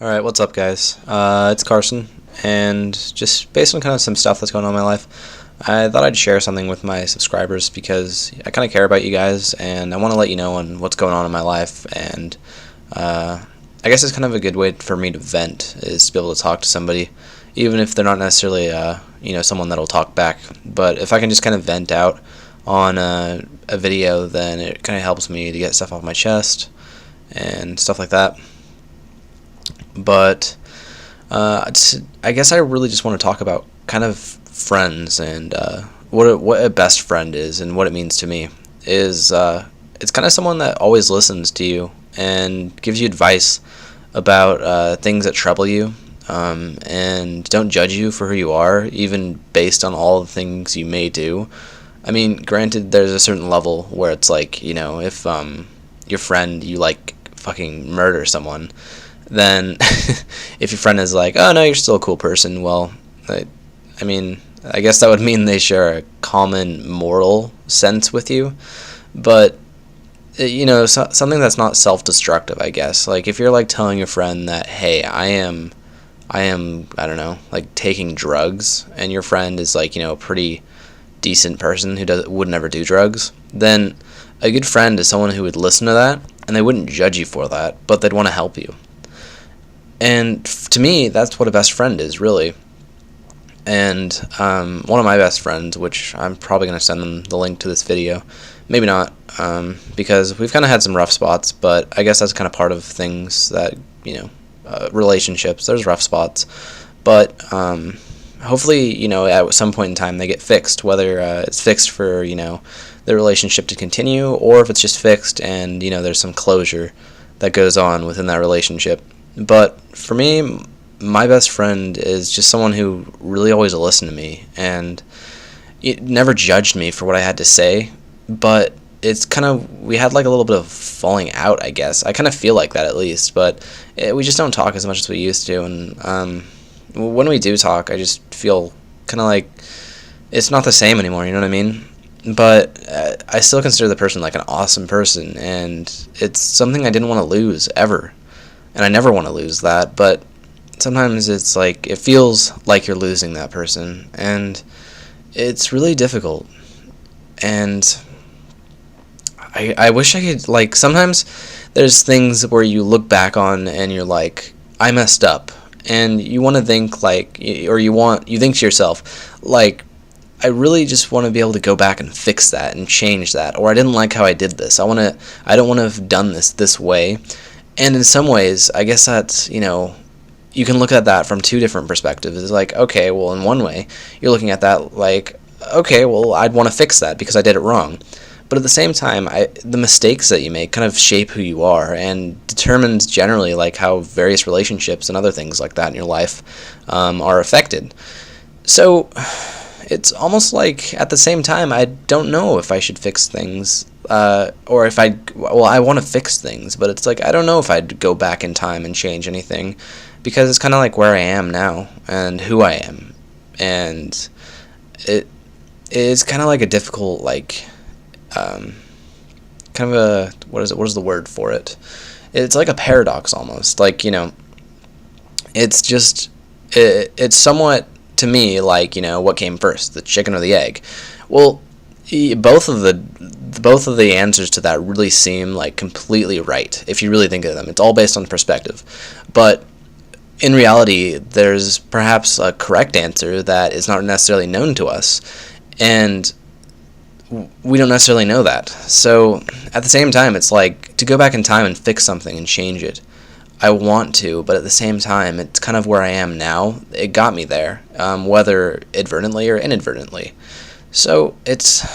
Alright, what's up, guys? It's Carson, and just based on kind of some stuff that's going on in my life, I thought I'd share something with my subscribers because I kind of care about you guys, and I want to let you know on what's going on in my life, and I guess it's kind of a good way for me to vent, is to be able to talk to somebody, even if they're not necessarily, someone that'll talk back, but if I can just kind of vent out on a video, then it kind of helps me to get stuff off my chest, and stuff like that. But I guess I really just want to talk about kind of friends and what a best friend is and what it means to me. Is it's kind of someone that always listens to you and gives you advice about things that trouble you, and don't judge you for who you are, even based on all the things you may do. I mean, granted, there's a certain level where it's like, if your friend, you like fucking murder someone, then if your friend is like, oh no, you're still a cool person, well, I guess that would mean they share a common moral sense with you, but something that's not self-destructive, I guess. Like if you're like telling your friend that, hey, I don't know, like taking drugs, and your friend is like, a pretty decent person who would never do drugs, then a good friend is someone who would listen to that, and they wouldn't judge you for that, but they'd want to help you. And to me, that's what a best friend is, really. And one of my best friends, which I'm probably going to send them the link to this video, maybe not, because we've kind of had some rough spots, but I guess that's kind of part of things that, relationships, there's rough spots. But hopefully, at some point in time they get fixed, whether it's fixed for, the relationship to continue, or if it's just fixed and, there's some closure that goes on within that relationship. But for me, my best friend is just someone who really always listened to me, and it never judged me for what I had to say, but it's kind of, we had like a little bit of falling out, I guess. I kind of feel like that, at least, but we just don't talk as much as we used to, and when we do talk, I just feel kind of like it's not the same anymore, you know what I mean? But I still consider the person like an awesome person, and it's something I didn't want to lose, ever. And I never want to lose that, but sometimes it's like, it feels like you're losing that person, and it's really difficult. And I wish I could, like, sometimes there's things where you look back on and you're like, I messed up, and you want to think like, or you think to yourself, like, I really just want to be able to go back and fix that and change that, or I didn't like how I did this, I don't want to have done this way. And in some ways, I guess that's, you can look at that from two different perspectives. It's like, okay, well, in one way, you're looking at that like, okay, well, I'd want to fix that because I did it wrong. But at the same time, the mistakes that you make kind of shape who you are and determines generally like how various relationships and other things like that in your life are affected. So it's almost like at the same time, I don't know if I should fix things. Or if I want to fix things, but it's like, I don't know if I'd go back in time and change anything, because it's kind of like where I am now and who I am, and it is kind of like a difficult, like, kind of a, what is the word for it? It's like a paradox almost, like, it's just, it's somewhat, to me, like, what came first, the chicken or the egg? Well, both of the answers to that really seem like completely right if you really think of them. It's all based on perspective, but in reality, there's perhaps a correct answer that is not necessarily known to us, and we don't necessarily know that. So at the same time, it's like, to go back in time and fix something and change it, I want to, but at the same time, it's kind of where I am now. It got me there, whether advertently or inadvertently. So it's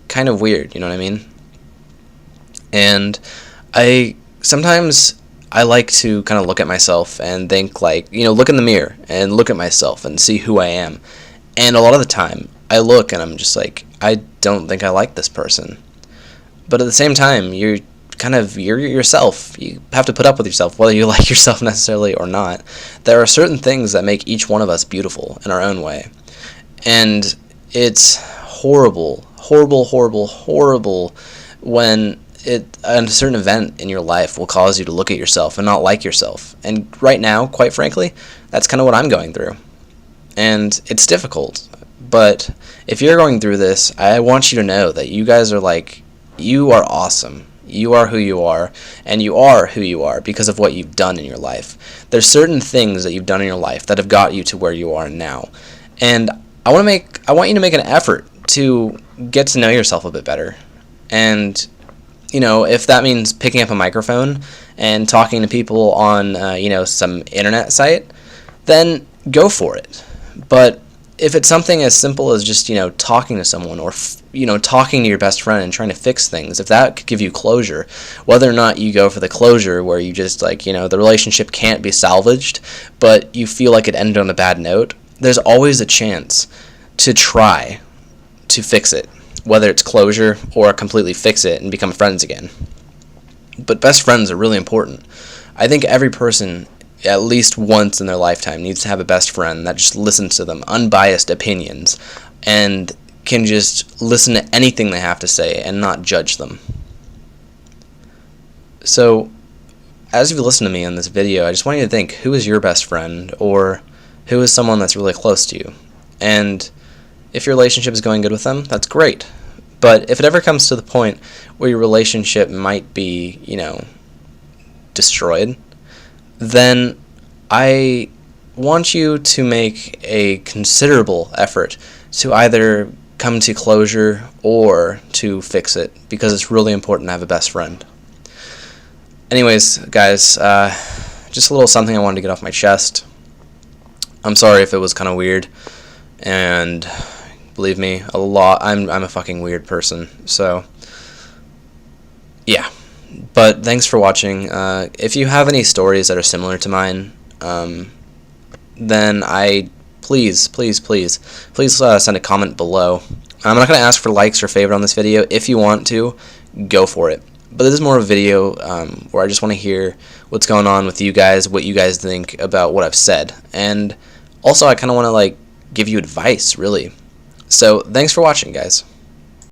kind of weird, you know what I mean? And sometimes I like to kind of look at myself and think, like, look in the mirror and look at myself and see who I am. And a lot of the time, I look and I'm just like, I don't think I like this person. But at the same time, you're yourself. You have to put up with yourself, whether you like yourself necessarily or not. There are certain things that make each one of us beautiful in our own way. And it's horrible when a certain event in your life will cause you to look at yourself and not like yourself. And right now, quite frankly, that's kind of what I'm going through. And it's difficult. But if you're going through this, I want you to know that you guys are like, you are awesome. You are who you are, and you are who you are because of what you've done in your life. There's certain things that you've done in your life that have got you to where you are now. And I want you to make an effort to get to know yourself a bit better. And if that means picking up a microphone and talking to people on some internet site, then go for it. But if it's something as simple as just talking to someone, or talking to your best friend and trying to fix things, if that could give you closure, whether or not you go for the closure where you just the relationship can't be salvaged, but you feel like it ended on a bad note, there's always a chance to try to fix it, whether it's closure or completely fix it and become friends again. But best friends are really important. I think every person, at least once in their lifetime, needs to have a best friend that just listens to them, unbiased opinions, and can just listen to anything they have to say and not judge them. So, as you listen to me in this video, I just want you to think, who is your best friend, or who is someone that's really close to you? And if your relationship is going good with them, that's great. But if it ever comes to the point where your relationship might be, destroyed, then I want you to make a considerable effort to either come to closure or to fix it, because it's really important to have a best friend. Anyways, guys, just a little something I wanted to get off my chest. I'm sorry if it was kind of weird, and believe me, I'm a fucking weird person, so yeah. But thanks for watching. If you have any stories that are similar to mine, then please send a comment below. I'm not going to ask for likes or favorite on this video. If you want to, go for it. But this is more of a video where I just want to hear what's going on with you guys, what you guys think about what I've said. And also, I kind of want to give you advice, really. So thanks for watching, guys.